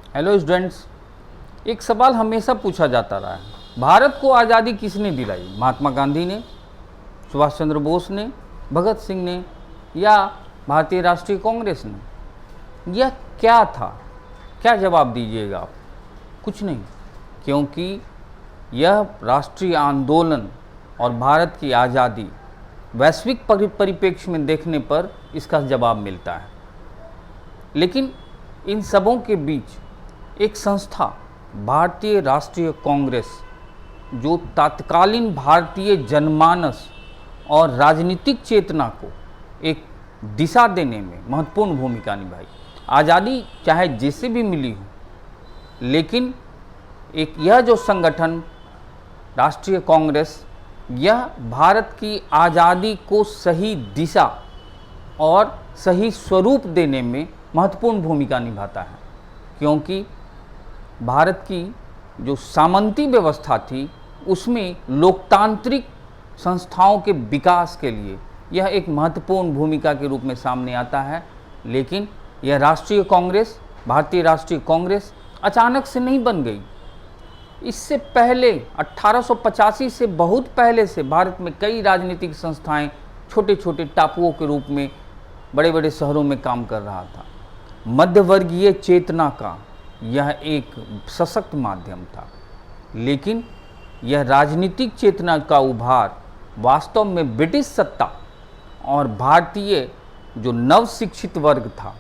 Hello students, एक सवाल हमेशा पूछा जाता रहा है, भारत को आज़ादी किसने दिलाई? महात्मा गांधी ने, सुभाष चंद्र बोस ने, भगत सिंह ने या भारतीय राष्ट्रीय कांग्रेस ने? यह क्या था? क्या जवाब दीजिएगा आप? कुछ नहीं, क्योंकि यह राष्ट्रीय आंदोलन और भारत की आज़ादी वैश्विक परिप्रेक्ष्य में देखने पर इसका जवाब मिलता है। लेकिन इन सबों के बीच एक संस्था भारतीय राष्ट्रीय कांग्रेस, जो तत्कालीन भारतीय जनमानस और राजनीतिक चेतना को एक दिशा देने में महत्वपूर्ण भूमिका निभाई। आज़ादी चाहे जैसे भी मिली हो, लेकिन एक यह जो संगठन राष्ट्रीय कांग्रेस, यह भारत की आज़ादी को सही दिशा और सही स्वरूप देने में महत्वपूर्ण भूमिका निभाता है। क्योंकि भारत की जो सामंती व्यवस्था थी, उसमें लोकतांत्रिक संस्थाओं के विकास के लिए यह एक महत्वपूर्ण भूमिका के रूप में सामने आता है। लेकिन यह राष्ट्रीय कांग्रेस, भारतीय राष्ट्रीय कांग्रेस अचानक से नहीं बन गई। इससे पहले 1885 से बहुत पहले से भारत में कई राजनीतिक संस्थाएं छोटे छोटे टापुओं के रूप में बड़े बड़े शहरों में काम कर रहा था। मध्यवर्गीय चेतना का यह एक सशक्त माध्यम था। लेकिन यह राजनीतिक चेतना का उभार वास्तव में ब्रिटिश सत्ता और भारतीय जो नव शिक्षित वर्ग था,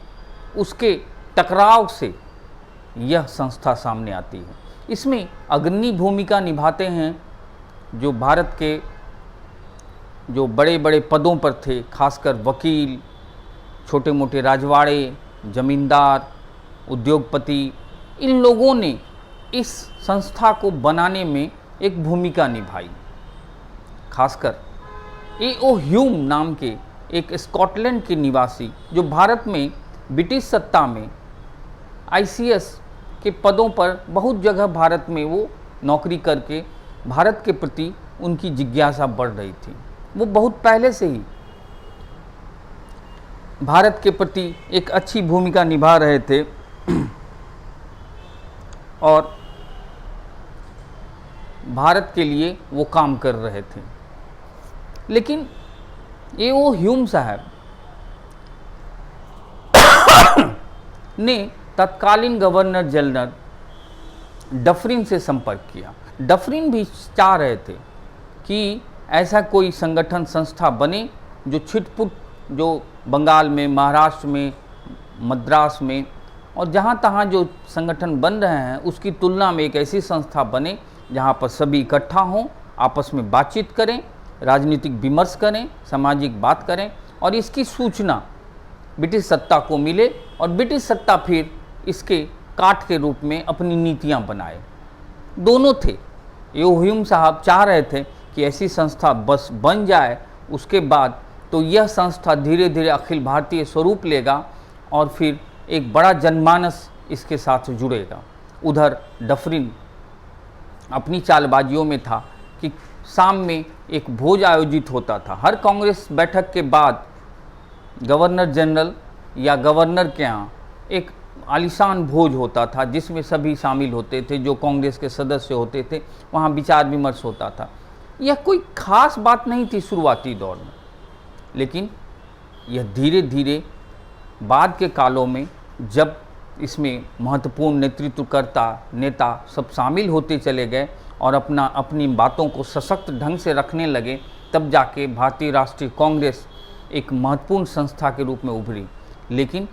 उसके टकराव से यह संस्था सामने आती है। इसमें अग्रणी भूमिका निभाते हैं जो भारत के जो बड़े बड़े पदों पर थे, खासकर वकील, छोटे मोटे राजवाड़े, जमींदार, उद्योगपति। इन लोगों ने इस संस्था को बनाने में एक भूमिका निभाई। खासकर ए.ओ. ह्यूम नाम के एक स्कॉटलैंड के निवासी, जो भारत में ब्रिटिश सत्ता में ICS के पदों पर बहुत जगह भारत में वो नौकरी करके भारत के प्रति उनकी जिज्ञासा बढ़ रही थी। वो बहुत पहले से ही भारत के प्रति एक अच्छी भूमिका निभा रहे थे और भारत के लिए वो काम कर रहे थे। लेकिन ए.ओ. ह्यूम साहब ने तत्कालीन गवर्नर जनरल डफरिन से संपर्क किया। डफरिन भी चाह रहे थे कि ऐसा कोई संगठन संस्था बने जो छिटपुट, जो बंगाल में, महाराष्ट्र में, मद्रास में और जहाँ तहाँ जो संगठन बन रहे हैं, उसकी तुलना में एक ऐसी संस्था बने जहाँ पर सभी इकट्ठा हों, आपस में बातचीत करें, राजनीतिक विमर्श करें, सामाजिक बात करें और इसकी सूचना ब्रिटिश सत्ता को मिले और ब्रिटिश सत्ता फिर इसके काट के रूप में अपनी नीतियां बनाए। दोनों थे। ए.ओ. ह्यूम साहब चाह रहे थे कि ऐसी संस्था बस बन जाए, उसके बाद तो यह संस्था धीरे धीरे अखिल भारतीय स्वरूप लेगा और फिर एक बड़ा जनमानस इसके साथ जुड़ेगा। उधर डफरिन अपनी चालबाजियों में था कि शाम में एक भोज आयोजित होता था। हर कांग्रेस बैठक के बाद गवर्नर जनरल या गवर्नर के यहाँ एक आलीशान भोज होता था, जिसमें सभी शामिल होते थे जो कांग्रेस के सदस्य होते थे। वहाँ विचार विमर्श होता था। यह कोई खास बात नहीं थी शुरुआती दौर में, लेकिन यह धीरे धीरे बाद के कालों में जब इसमें महत्वपूर्ण नेतृत्वकर्ता, नेता सब शामिल होते चले गए और अपनी बातों को सशक्त ढंग से रखने लगे, तब जाके भारतीय राष्ट्रीय कांग्रेस एक महत्वपूर्ण संस्था के रूप में उभरी। लेकिन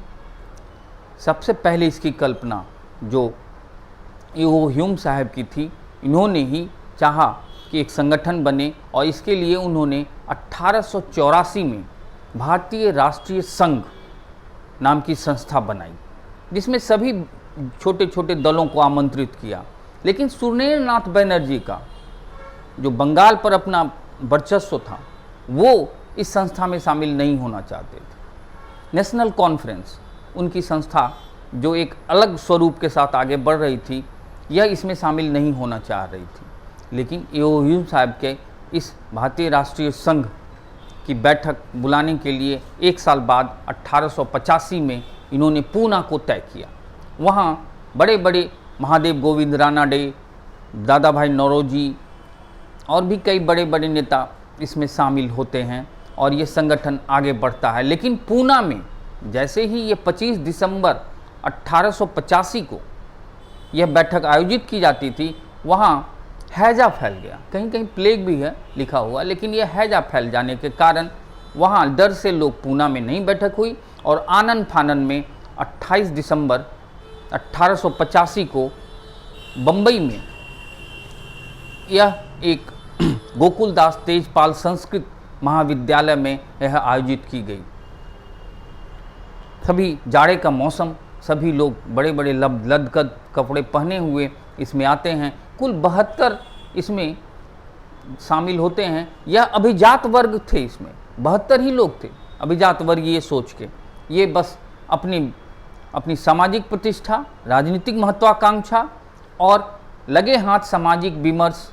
सबसे पहले इसकी कल्पना जो ए.ओ. ह्यूम साहब की थी, इन्होंने ही चाहा कि एक संगठन बने और इसके लिए उन्होंने 1884 में भारतीय राष्ट्रीय संघ नाम की संस्था बनाई, जिसमें सभी छोटे छोटे दलों को आमंत्रित किया। लेकिन सुरेंद्रनाथ बनर्जी का जो बंगाल पर अपना वर्चस्व था, वो इस संस्था में शामिल नहीं होना चाहते थे। नेशनल कॉन्फ्रेंस, उनकी संस्था जो एक अलग स्वरूप के साथ आगे बढ़ रही थी, यह इसमें शामिल नहीं होना चाह रही थी। लेकिन ए.ओ. ह्यूम साहब के इस भारतीय राष्ट्रीय संघ की बैठक बुलाने के लिए एक साल बाद 1885 में इन्होंने पूना को तय किया। वहाँ बड़े बड़े महादेव गोविंद रानाडे, दादा भाई नौरोजी और भी कई बड़े बड़े नेता इसमें शामिल होते हैं और ये संगठन आगे बढ़ता है। लेकिन पूना में जैसे ही ये 25 दिसंबर 1885 को यह बैठक आयोजित की जाती थी, वहाँ हैजा फैल गया। कहीं कहीं प्लेग भी है लिखा हुआ, लेकिन यह हैजा फैल जाने के कारण वहाँ डर से लोग पूना में नहीं बैठक हुई और आनन फानन में 28 दिसंबर 1885 को बम्बई में यह एक गोकुलदास तेजपाल संस्कृत महाविद्यालय में यह आयोजित की गई। सभी जाड़े का मौसम, सभी लोग बड़े बड़े लदकद कपड़े पहने हुए इसमें आते हैं। कुल 72 इसमें शामिल होते हैं। यह अभिजात वर्ग थे, इसमें 72 ही लोग थे अभिजात वर्ग, ये सोच के ये बस अपनी सामाजिक प्रतिष्ठा, राजनीतिक महत्वाकांक्षा और लगे हाथ सामाजिक विमर्श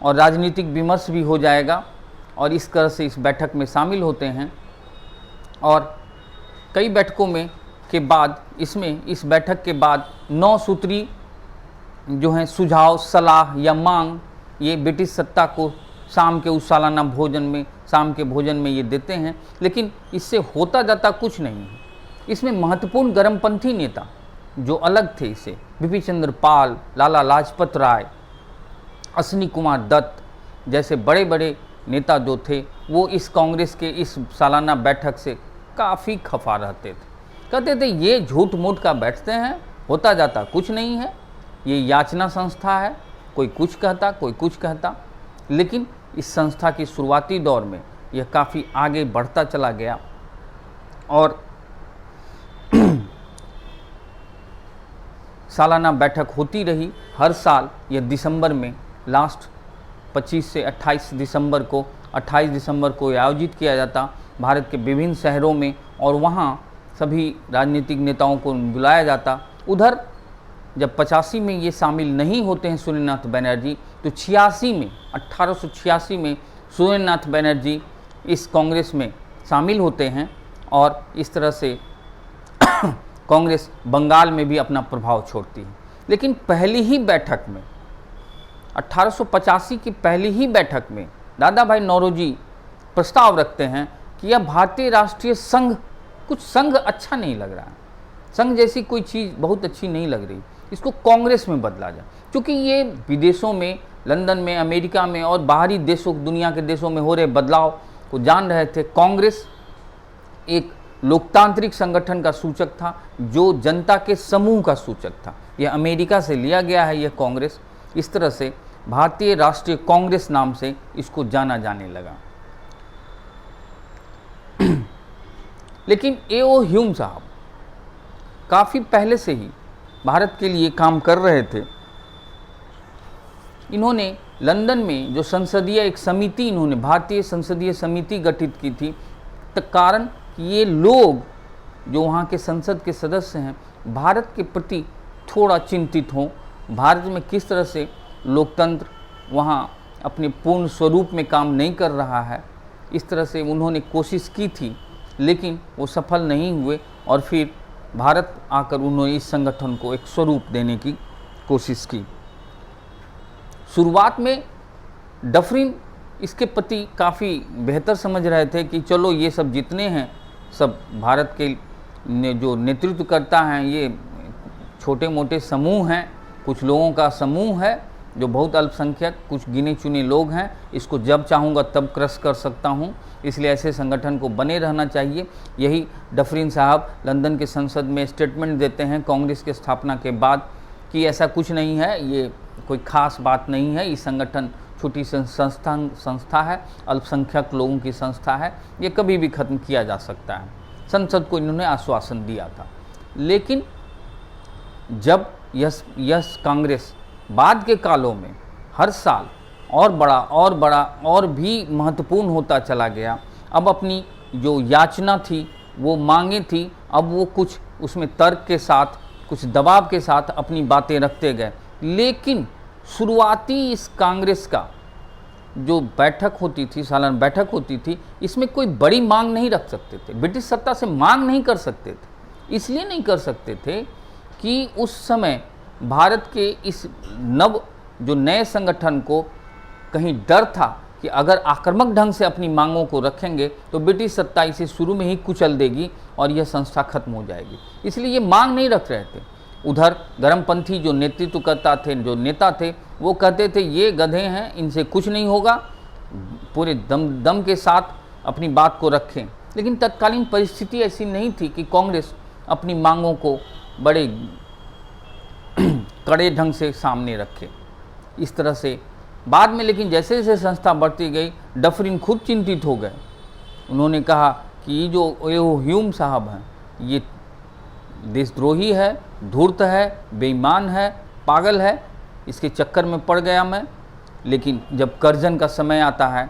और राजनीतिक विमर्श भी हो जाएगा, और इस तरह से इस बैठक में शामिल होते हैं। और कई बैठकों में के बाद इस बैठक के बाद 9 सूत्री जो हैं सुझाव, सलाह या मांग, ये ब्रिटिश सत्ता को शाम के उस सालाना भोजन में, शाम के भोजन में ये देते हैं। लेकिन इससे होता जाता कुछ नहीं है। इसमें महत्वपूर्ण गर्मपंथी नेता जो अलग थे इससे, बिपिन चंद्र पाल, लाला लाजपत राय, अश्विनी कुमार दत्त जैसे बड़े बड़े नेता जो थे, वो इस कांग्रेस के इस सालाना बैठक से काफ़ी खफा रहते थे। कहते थे ये झूठ मूठ का बैठते हैं, होता जाता कुछ नहीं है, ये याचना संस्था है, कोई कुछ कहता कोई कुछ कहता। लेकिन इस संस्था की शुरुआती दौर में यह काफ़ी आगे बढ़ता चला गया और सालाना बैठक होती रही हर साल। यह दिसंबर में लास्ट 25 से 28 दिसंबर को 28 दिसंबर को आयोजित किया जाता भारत के विभिन्न शहरों में, और वहाँ सभी राजनीतिक नेताओं को बुलाया जाता। उधर जब 85 में ये शामिल नहीं होते हैं सूर्यनाथ बनर्जी, तो 86 में 1886 में सूर्यनाथ बनर्जी इस कांग्रेस में शामिल होते हैं और इस तरह से कांग्रेस बंगाल में भी अपना प्रभाव छोड़ती है। लेकिन पहली ही बैठक में 1885 की पहली ही बैठक में दादा भाई नौरोजी प्रस्ताव रखते हैं कि यह भारतीय राष्ट्रीय संघ, कुछ संघ अच्छा नहीं लग रहा है, संघ जैसी कोई चीज़ बहुत अच्छी नहीं लग रही, इसको कांग्रेस में बदला जाए। क्योंकि ये विदेशों में, लंदन में, अमेरिका में और बाहरी देशों, दुनिया के देशों में हो रहे बदलाव को जान रहे थे। कांग्रेस एक लोकतांत्रिक संगठन का सूचक था, जो जनता के समूह का सूचक था। यह अमेरिका से लिया गया है यह कांग्रेस। इस तरह से भारतीय राष्ट्रीय कांग्रेस नाम से इसको जाना जाने लगा। लेकिन ए.ओ. ह्यूम साहब काफ़ी पहले से ही भारत के लिए काम कर रहे थे। इन्होंने लंदन में जो संसदीय एक समिति, इन्होंने भारतीय संसदीय समिति गठित की थी, तो कारण कि ये लोग जो वहाँ के संसद के सदस्य हैं, भारत के प्रति थोड़ा चिंतित हों, भारत में किस तरह से लोकतंत्र वहाँ अपने पूर्ण स्वरूप में काम नहीं कर रहा है। इस तरह से उन्होंने कोशिश की थी, लेकिन वो सफल नहीं हुए और फिर भारत आकर उन्होंने इस संगठन को एक स्वरूप देने की कोशिश की। शुरुआत में डफरिन इसके प्रति काफ़ी बेहतर समझ रहे थे कि चलो ये सब जितने हैं, सब भारत के जो नेतृत्व करता है, ये छोटे मोटे समूह हैं, कुछ लोगों का समूह है जो बहुत अल्पसंख्यक, कुछ गिने चुने लोग हैं, इसको जब चाहूँगा तब क्रश कर सकता हूँ, इसलिए ऐसे संगठन को बने रहना चाहिए। यही डफरिन साहब लंदन के संसद में स्टेटमेंट देते हैं कांग्रेस के स्थापना के बाद कि ऐसा कुछ नहीं है, ये कोई ख़ास बात नहीं है, ये संगठन छोटी संस्था है, अल्पसंख्यक लोगों की संस्था है, ये कभी भी ख़त्म किया जा सकता है। संसद को इन्होंने आश्वासन दिया था। लेकिन जब यस कांग्रेस बाद के कालों में हर साल और बड़ा और भी महत्वपूर्ण होता चला गया, अब अपनी जो याचना थी, वो मांगे थी, अब वो कुछ उसमें तर्क के साथ, कुछ दबाव के साथ अपनी बातें रखते गए। लेकिन शुरुआती इस कांग्रेस का जो बैठक होती थी, सालाना बैठक होती थी, इसमें कोई बड़ी मांग नहीं रख सकते थे, ब्रिटिश सत्ता से मांग नहीं कर सकते थे। इसलिए नहीं कर सकते थे कि उस समय भारत के इस जो नए संगठन को कहीं डर था कि अगर आक्रामक ढंग से अपनी मांगों को रखेंगे तो ब्रिटिश सत्ता इसे शुरू में ही कुचल देगी और यह संस्था खत्म हो जाएगी, इसलिए ये मांग नहीं रख रहे थे। उधर गरमपंथी जो नेतृत्वकर्ता थे, जो नेता थे, वो कहते थे ये गधे हैं, इनसे कुछ नहीं होगा, पूरे दम के साथ अपनी बात को रखें। लेकिन तत्कालीन परिस्थिति ऐसी नहीं थी कि कांग्रेस अपनी मांगों को बड़े कड़े ढंग से सामने रखे। इस तरह से बाद में, लेकिन जैसे जैसे संस्था बढ़ती गई, डफरिन खुद चिंतित हो गए। उन्होंने कहा कि ये जो ह्यूम साहब हैं, ये देशद्रोही है, धूर्त है, बेईमान है, पागल है, इसके चक्कर में पड़ गया मैं। लेकिन जब कर्जन का समय आता है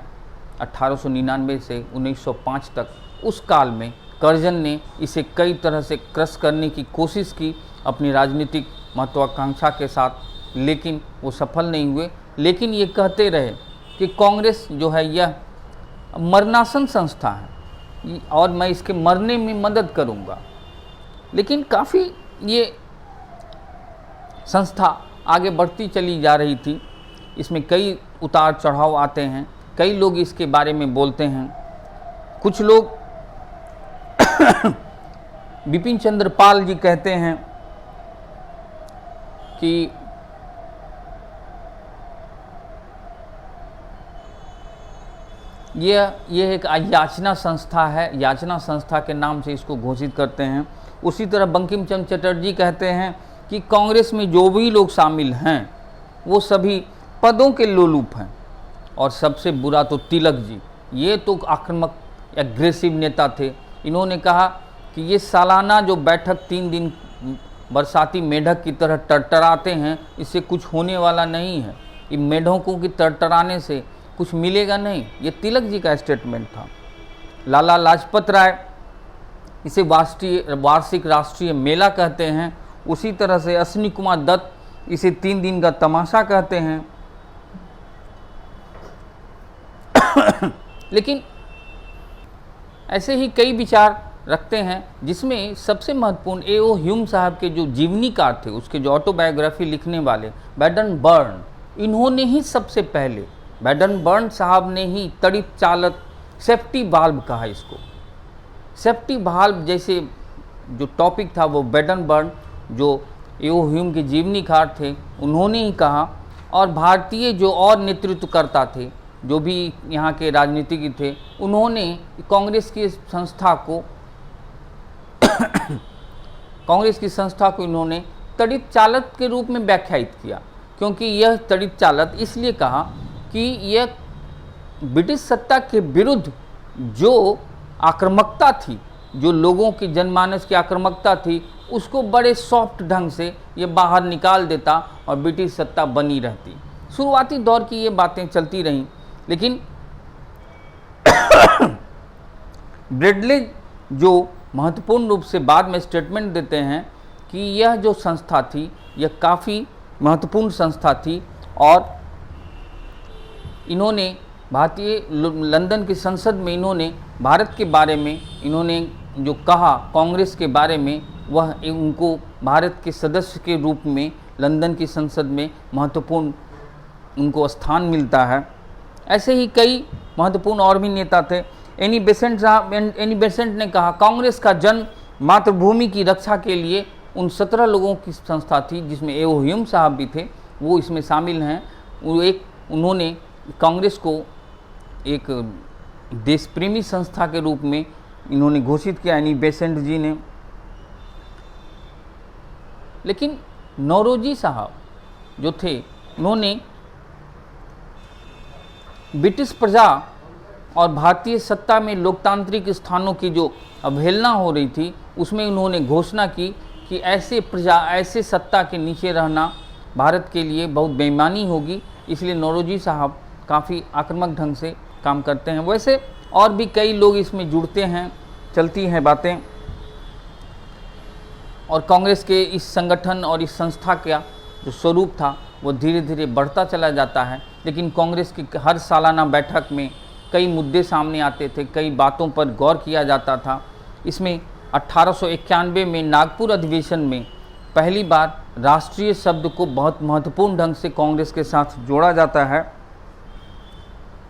1899 से 1905 तक, उस काल में कर्जन ने इसे कई तरह से क्रश करने की कोशिश की अपनी राजनीतिक महत्वाकांक्षा के साथ, लेकिन वो सफल नहीं हुए। लेकिन ये कहते रहे कि कांग्रेस जो है यह मरणासन संस्था है और मैं इसके मरने में मदद करूंगा। लेकिन काफ़ी ये संस्था आगे बढ़ती चली जा रही थी। इसमें कई उतार चढ़ाव आते हैं, कई लोग इसके बारे में बोलते हैं। कुछ लोग बिपिन चंद्र पाल जी कहते हैं कि यह एक याचना संस्था है, याचना संस्था के नाम से इसको घोषित करते हैं। उसी तरह बंकिम चंद्र चटर्जी कहते हैं कि कांग्रेस में जो भी लोग शामिल हैं वो सभी पदों के लोलुप हैं। और सबसे बुरा तो तिलक जी, ये तो आक्रामक एग्रेसिव नेता थे। इन्होंने कहा कि ये सालाना जो बैठक 3 दिन बरसाती मेढक की तरह टरटराते हैं, इससे कुछ होने वाला नहीं है, इन मेढकों की टरटराने से कुछ मिलेगा नहीं। ये तिलक जी का स्टेटमेंट था। लाला लाजपत राय इसे वार्षिक राष्ट्रीय मेला कहते हैं। उसी तरह से अश्विनी कुमार दत्त इसे 3 दिन का तमाशा कहते हैं। लेकिन ऐसे ही कई विचार रखते हैं, जिसमें सबसे महत्वपूर्ण A.O. ह्यूम साहब के जो जीवनीकार थे, उसके जो ऑटोबायोग्राफी लिखने वाले बैडन बर्न, इन्होंने ही सबसे पहले, बैडन बर्न साहब ने ही तड़ित चालक सेफ्टी वाल्व कहा इसको। सेफ्टी वाल्व जैसे जो टॉपिक था वो बैडन बर्न, जो A.O. ह्यूम के जीवनीकार थे, उन्होंने ही कहा। और भारतीय जो और नेतृत्वकर्ता थे, जो भी यहाँ के राजनीतिज्ञ थे, उन्होंने कांग्रेस की संस्था को इन्होंने तड़ित चालक के रूप में व्याख्यायित किया। क्योंकि यह तड़ित चालक इसलिए कहा कि यह ब्रिटिश सत्ता के विरुद्ध जो आक्रामकता थी, जो लोगों की जनमानस की आक्रामकता थी, उसको बड़े सॉफ्ट ढंग से ये बाहर निकाल देता और ब्रिटिश सत्ता बनी रहती। शुरुआती दौर की ये बातें चलती रहीं। लेकिन ब्रेडले जो महत्वपूर्ण रूप से बाद में स्टेटमेंट देते हैं कि यह जो संस्था थी, यह काफ़ी महत्वपूर्ण संस्था थी और इन्होंने भारतीय लंदन की संसद में इन्होंने भारत के बारे में इन्होंने जो कहा, कांग्रेस के बारे में, वह उनको भारत के सदस्य के रूप में लंदन की संसद में महत्वपूर्ण उनको स्थान मिलता है। ऐसे ही कई महत्वपूर्ण और भी नेता थे। एनी बेसेंट ने कहा कांग्रेस का जन्म मातृभूमि की रक्षा के लिए उन 17 लोगों की संस्था थी, जिसमें A.O. ह्यूम साहब भी थे, वो इसमें शामिल हैं। उन्होंने कांग्रेस को एक देश प्रेमी संस्था के रूप में इन्होंने घोषित किया, एनी बेसेंट जी ने। लेकिन नौरोजी साहब जो थे, उन्होंने ब्रिटिश प्रजा और भारतीय सत्ता में लोकतांत्रिक स्थानों की जो अवहेलना हो रही थी, उसमें उन्होंने घोषणा की कि ऐसे प्रजा, ऐसे सत्ता के नीचे रहना भारत के लिए बहुत बेईमानी होगी। इसलिए नौरोजी साहब काफ़ी आक्रामक ढंग से काम करते हैं। वैसे और भी कई लोग इसमें जुड़ते हैं, चलती हैं बातें। और कांग्रेस के इस संगठन और इस संस्था का जो स्वरूप था वो धीरे धीरे बढ़ता चला जाता है। लेकिन कांग्रेस की हर सालाना बैठक में कई मुद्दे सामने आते थे, कई बातों पर गौर किया जाता था। इसमें 1891 में नागपुर अधिवेशन में पहली बार राष्ट्रीय शब्द को बहुत महत्वपूर्ण ढंग से कांग्रेस के साथ जोड़ा जाता है।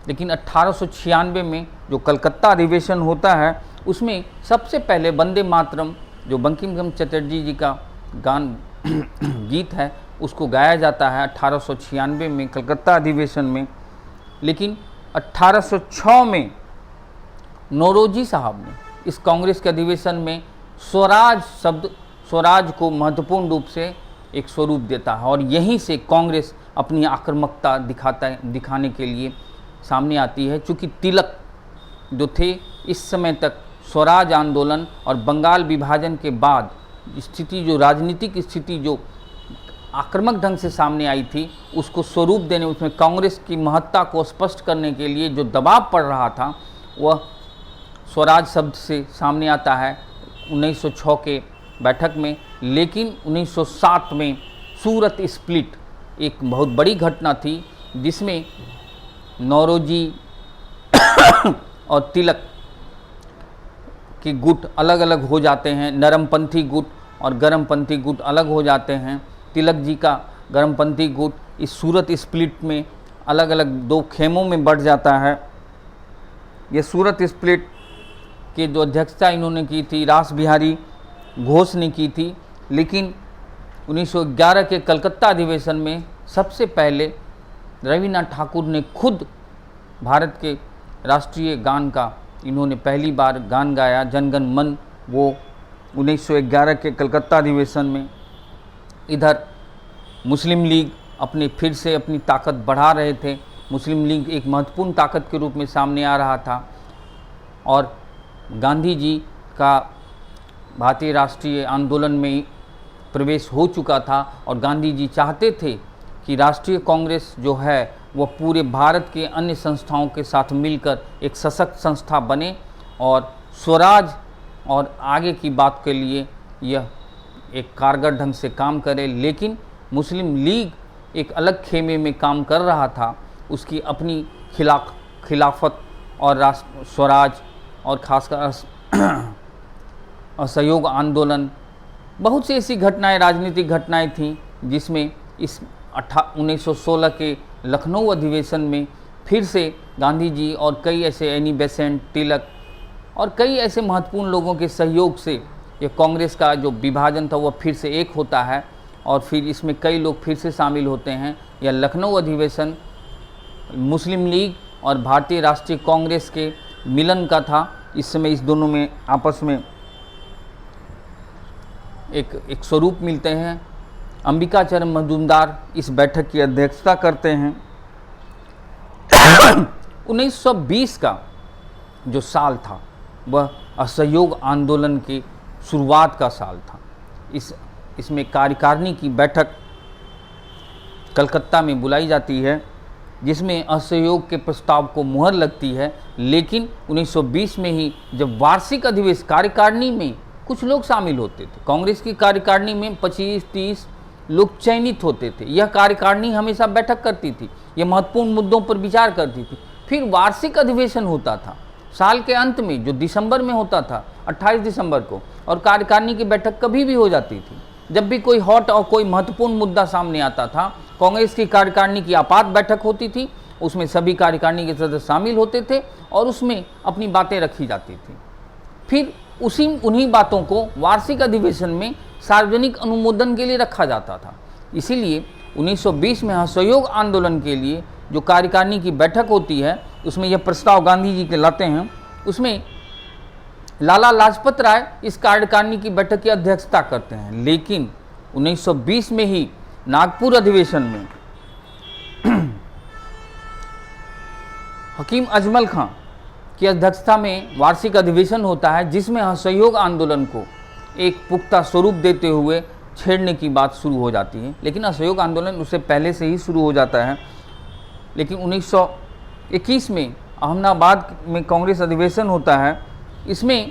लेकिन 1896 में जो कलकत्ता अधिवेशन होता है उसमें सबसे पहले वंदे मातरम जो बंकिम चंद्र चटर्जी जी का गान गीत है उसको गाया जाता है 1896 में कलकत्ता अधिवेशन में। लेकिन 1806 में नौरोजी साहब ने इस कांग्रेस के अधिवेशन में स्वराज शब्द, स्वराज को महत्वपूर्ण रूप से एक स्वरूप देता है और यहीं से कांग्रेस अपनी आक्रामकता दिखाने के लिए सामने आती है। चूँकि तिलक जो थे इस समय तक स्वराज आंदोलन और बंगाल विभाजन के बाद स्थिति, जो राजनीतिक स्थिति जो आक्रामक ढंग से सामने आई थी उसको स्वरूप देने, उसमें कांग्रेस की महत्ता को स्पष्ट करने के लिए जो दबाव पड़ रहा था वह स्वराज शब्द से सामने आता है 1906 के बैठक में। लेकिन 1907 में सूरत स्प्लिट एक बहुत बड़ी घटना थी जिसमें नौरोजी और तिलक के गुट अलग अलग हो जाते हैं। नरमपंथी गुट और गर्मपंथी गुट अलग हो जाते हैं। तिलक जी का गर्मपंथी गुट इस सूरत स्प्लिट में अलग अलग दो खेमों में बढ़ जाता है। ये सूरत स्प्लिट के जो अध्यक्षता इन्होंने की थी रास बिहारी घोष ने की थी। लेकिन 1911 के कलकत्ता अधिवेशन में सबसे पहले रविन्द्रनाथ ठाकुर ने खुद भारत के राष्ट्रीय गान का इन्होंने पहली बार गान गाया, जनगण मन, वो 1911 के कलकत्ता अधिवेशन में। इधर मुस्लिम लीग फिर से अपनी ताकत बढ़ा रहे थे। मुस्लिम लीग एक महत्वपूर्ण ताकत के रूप में सामने आ रहा था और गांधी जी का भारतीय राष्ट्रीय आंदोलन में प्रवेश हो चुका था और गांधी जी चाहते थे कि राष्ट्रीय कांग्रेस जो है वह पूरे भारत के अन्य संस्थाओं के साथ मिलकर एक सशक्त संस्था बने और स्वराज और आगे की बात के लिए यह एक कारगर ढंग से काम करे। लेकिन मुस्लिम लीग एक अलग खेमे में काम कर रहा था, उसकी अपनी खिलाफत और स्वराज और खासकर असहयोग आंदोलन, बहुत सी ऐसी घटनाएं, राजनीतिक घटनाएं थीं जिसमें इस 1916 के लखनऊ अधिवेशन में फिर से गांधी जी और कई ऐसे एनी बेसेंट, तिलक और कई ऐसे महत्वपूर्ण लोगों के सहयोग से ये कांग्रेस का जो विभाजन था वह फिर से एक होता है और फिर इसमें कई लोग फिर से शामिल होते हैं। यह लखनऊ अधिवेशन मुस्लिम लीग और भारतीय राष्ट्रीय कांग्रेस के मिलन का था। इस समय इस दोनों में आपस में एक स्वरूप मिलते हैं। अंबिकाचरण मजूमदार इस बैठक की अध्यक्षता करते हैं। 1920 का जो साल था वह असहयोग आंदोलन की शुरुआत का साल था। इसमें कार्यकारिणी की बैठक कलकत्ता में बुलाई जाती है जिसमें असहयोग के प्रस्ताव को मुहर लगती है। लेकिन 1920 में ही जब वार्षिक अधिवेशन कार्यकारिणी में कुछ लोग शामिल होते थे, कांग्रेस की कार्यकारिणी में 25-30 लोग चयनित होते थे। यह कार्यकारिणी हमेशा बैठक करती थी, यह महत्वपूर्ण मुद्दों पर विचार करती थी। फिर वार्षिक अधिवेशन होता था साल के अंत में जो दिसंबर में होता था 28 दिसंबर को, और कार्यकारिणी की बैठक कभी भी हो जाती थी। जब भी कोई हॉट और कोई महत्वपूर्ण मुद्दा सामने आता था, कांग्रेस की कार्यकारिणी की आपात बैठक होती थी, उसमें सभी कार्यकारिणी के सदस्य शामिल होते थे और उसमें अपनी बातें रखी जाती थी। फिर उन्हीं बातों को वार्षिक अधिवेशन में सार्वजनिक अनुमोदन के लिए रखा जाता था। इसीलिए 1920 में असहयोग आंदोलन के लिए जो कार्यकारिणी की बैठक होती है उसमें यह प्रस्ताव गांधी जी के लाते हैं। उसमें लाला लाजपत राय इस कार्यकारिणी की बैठक की अध्यक्षता करते हैं। लेकिन 1920 में ही नागपुर अधिवेशन में हकीम अजमल खां की अध्यक्षता में वार्षिक अधिवेशन होता है जिसमें असहयोग आंदोलन को एक पुख्ता स्वरूप देते हुए छेड़ने की बात शुरू हो जाती है। लेकिन असहयोग आंदोलन उससे पहले से ही शुरू हो जाता है। लेकिन 1921 में अहमदाबाद में कांग्रेस अधिवेशन होता है। इसमें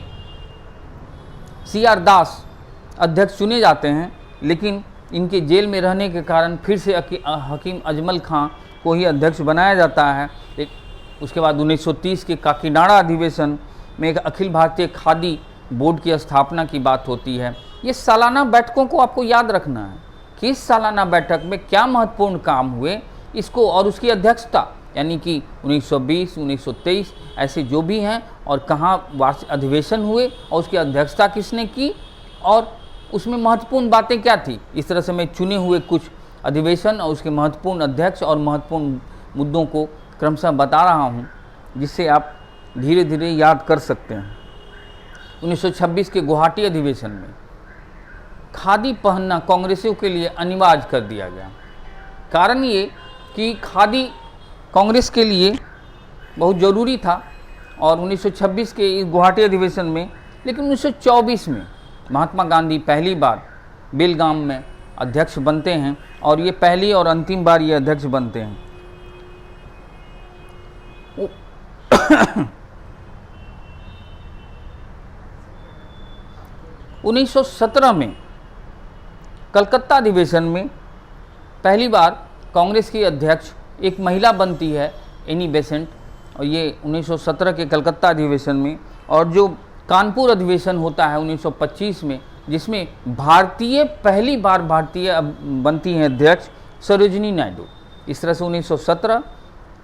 CR दास अध्यक्ष चुने जाते हैं, लेकिन इनके जेल में रहने के कारण फिर से हकीम अजमल खां को ही अध्यक्ष बनाया जाता है। उसके बाद 1930 के काकीनाडा अधिवेशन में एक अखिल भारतीय खादी बोर्ड की स्थापना की बात होती है। ये सालाना बैठकों को आपको याद रखना है कि इस सालाना बैठक में क्या महत्वपूर्ण काम हुए इसको, और उसकी अध्यक्षता यानी कि 1920, 1923 ऐसे जो भी हैं, और कहाँ वार्षिक अधिवेशन हुए और उसकी अध्यक्षता किसने की और उसमें महत्वपूर्ण बातें क्या थी। इस तरह से मैं चुने हुए कुछ अधिवेशन और उसके महत्वपूर्ण अध्यक्ष और महत्वपूर्ण मुद्दों को क्रमशः बता रहा हूँ, जिससे आप धीरे धीरे याद कर सकते हैं। 1926 के गुवाहाटी अधिवेशन में खादी पहनना कांग्रेसियों के लिए अनिवार्य कर दिया गया। कारण ये कि खादी कांग्रेस के लिए बहुत ज़रूरी था, और 1926 के इस गुवाहाटी अधिवेशन में, लेकिन 1924 में महात्मा गांधी पहली बार बेलगाम में अध्यक्ष बनते हैं, और ये पहली और अंतिम बार ये अध्यक्ष बनते हैं। 1917 में कलकत्ता अधिवेशन में पहली बार कांग्रेस की अध्यक्ष एक महिला बनती है, एनी बेसेंट, और ये 1917 के कलकत्ता अधिवेशन में। और जो कानपुर अधिवेशन होता है 1925 में, जिसमें पहली बार भारतीय बनती हैं अध्यक्ष सरोजिनी नायडू। इस तरह से 1917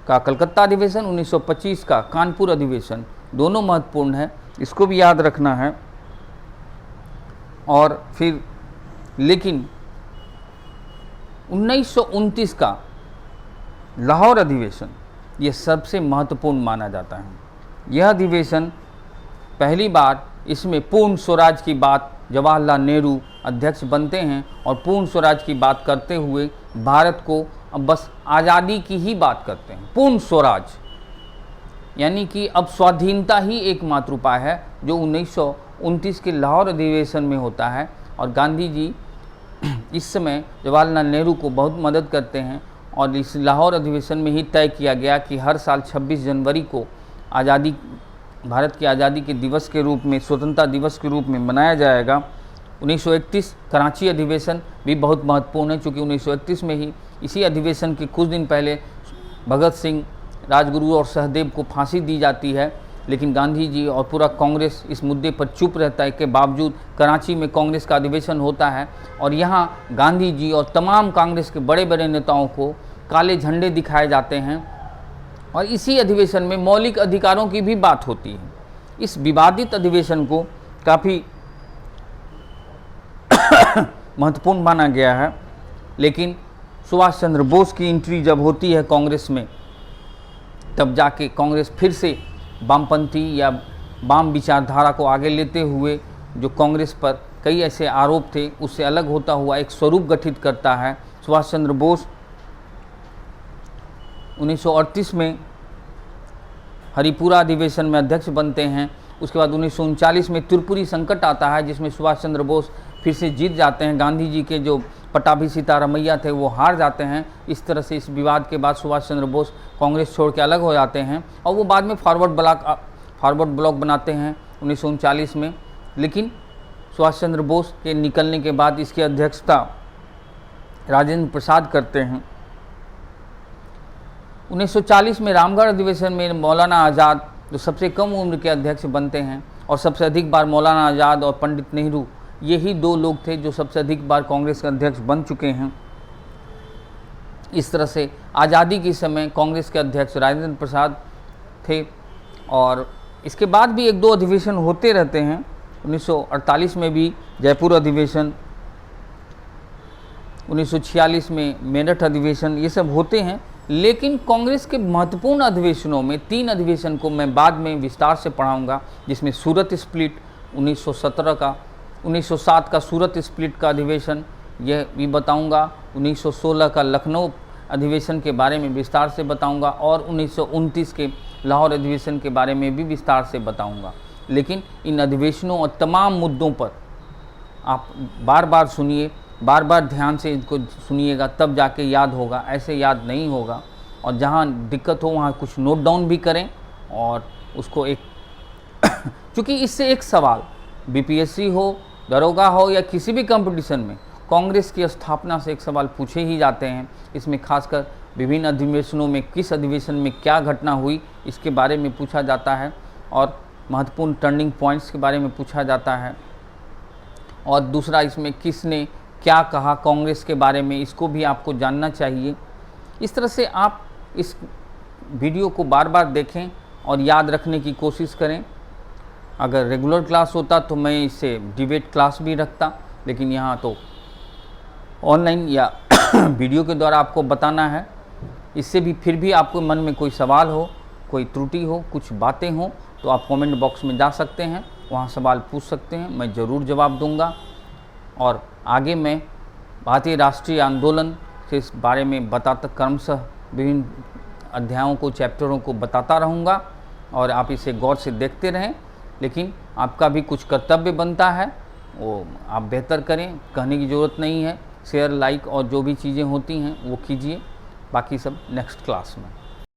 का कलकत्ता अधिवेशन, 1925 का कानपुर अधिवेशन दोनों महत्वपूर्ण है, इसको भी याद रखना है। और फिर लेकिन 1929 का लाहौर अधिवेशन ये सबसे महत्वपूर्ण माना जाता है। यह अधिवेशन पहली बार, इसमें पूर्ण स्वराज की बात जवाहरलाल नेहरू अध्यक्ष बनते हैं, और पूर्ण स्वराज की बात करते हुए भारत को अब बस आज़ादी की ही बात करते हैं। पूर्ण स्वराज यानी कि अब स्वाधीनता ही एकमात्र उपाय है, जो 1929 के लाहौर अधिवेशन में होता है। और गांधी जी इस समय जवाहरलाल नेहरू को बहुत मदद करते हैं, और इस लाहौर अधिवेशन में ही तय किया गया कि हर साल 26 जनवरी को आज़ादी, भारत की आज़ादी के दिवस के रूप में, स्वतंत्रता दिवस के रूप में मनाया जाएगा। 1931 कराची अधिवेशन भी बहुत महत्वपूर्ण है, क्योंकि 1931 में ही, इसी अधिवेशन के कुछ दिन पहले भगत सिंह, राजगुरु और सहदेव को फांसी दी जाती है। लेकिन गांधी जी और पूरा कांग्रेस इस मुद्दे पर चुप रहता है के बावजूद कराची में कांग्रेस का अधिवेशन होता है, और यहाँ गांधी जी और तमाम कांग्रेस के बड़े बड़े नेताओं को काले झंडे दिखाए जाते हैं, और इसी अधिवेशन में मौलिक अधिकारों की भी बात होती है। इस विवादित अधिवेशन को काफ़ी महत्वपूर्ण माना गया है। लेकिन सुभाष चंद्र बोस की एंट्री जब होती है कांग्रेस में, तब जाके कांग्रेस फिर से वामपंथी या वाम विचारधारा को आगे लेते हुए, जो कांग्रेस पर कई ऐसे आरोप थे, उससे अलग होता हुआ एक स्वरूप गठित करता है। सुभाष चंद्र बोस 1938 में हरिपुरा अधिवेशन में अध्यक्ष बनते हैं। उसके बाद 1939 में त्रिपुरी संकट आता है, जिसमें सुभाष चंद्र बोस फिर से जीत जाते हैं। गांधी जी के जो पटाभी सीतारमैया थे वो हार जाते हैं। इस तरह से इस विवाद के बाद सुभाष चंद्र बोस कांग्रेस छोड़ के अलग हो जाते हैं, और वो बाद में फॉरवर्ड ब्लॉक बनाते हैं 1939 में। लेकिन सुभाष चंद्र बोस के निकलने के बाद इसकी अध्यक्षता राजेंद्र प्रसाद करते हैं। 1940 में रामगढ़ अधिवेशन में मौलाना आज़ाद, जो सबसे कम उम्र के अध्यक्ष बनते हैं, और सबसे अधिक बार मौलाना आज़ाद और पंडित नेहरू, यही दो लोग थे जो सबसे अधिक बार कांग्रेस के अध्यक्ष बन चुके हैं। इस तरह से आज़ादी के समय कांग्रेस के अध्यक्ष राजेंद्र प्रसाद थे, और इसके बाद भी एक दो अधिवेशन होते रहते हैं। 1948 में भी जयपुर अधिवेशन, 1946 में मेरठ अधिवेशन, ये सब होते हैं। लेकिन कांग्रेस के महत्वपूर्ण अधिवेशनों में 3 अधिवेशन को मैं बाद में विस्तार से पढ़ाऊंगा, जिसमें सूरत स्प्लिट 1917 का, 1907 का सूरत स्प्लिट का अधिवेशन, यह भी बताऊंगा। 1916 का लखनऊ अधिवेशन के बारे में विस्तार से बताऊंगा, और 1929 के लाहौर अधिवेशन के बारे में भी विस्तार से बताऊंगा। लेकिन इन अधिवेशनों और तमाम मुद्दों पर आप बार बार सुनिए, बार बार ध्यान से इनको सुनिएगा, तब जाके याद होगा, ऐसे याद नहीं होगा। और जहाँ दिक्कत हो वहाँ कुछ नोट डाउन भी करें, और उसको एक क्योंकि इससे एक सवाल बीपीएससी हो, दरोगा हो, या किसी भी कंपटीशन में कांग्रेस की स्थापना से एक सवाल पूछे ही जाते हैं। इसमें खासकर विभिन्न अधिवेशनों में किस अधिवेशन में क्या घटना हुई, इसके बारे में पूछा जाता है, और महत्वपूर्ण टर्निंग पॉइंट्स के बारे में पूछा जाता है। और दूसरा, इसमें किसने क्या कहा कांग्रेस के बारे में, इसको भी आपको जानना चाहिए। इस तरह से आप इस वीडियो को बार बार देखें और याद रखने की कोशिश करें। अगर रेगुलर क्लास होता तो मैं इसे डिबेट क्लास भी रखता, लेकिन यहाँ तो ऑनलाइन या वीडियो के द्वारा आपको बताना है। इससे भी फिर भी आपको मन में कोई सवाल हो, कोई त्रुटि हो, कुछ बातें हो, तो आप कमेंट बॉक्स में जा सकते हैं, वहाँ सवाल पूछ सकते हैं, मैं ज़रूर जवाब दूंगा। और आगे मैं भारतीय राष्ट्रीय आंदोलन के इस बारे में बताता, क्रमशः विभिन्न अध्यायों को, चैप्टरों को बताता रहूँगा और आप इसे गौर से देखते रहें। लेकिन आपका भी कुछ कर्तव्य बनता है, वो आप बेहतर करें, कहने की ज़रूरत नहीं है। शेयर, लाइक और जो भी चीज़ें होती हैं वो कीजिए, बाकी सब नेक्स्ट क्लास में।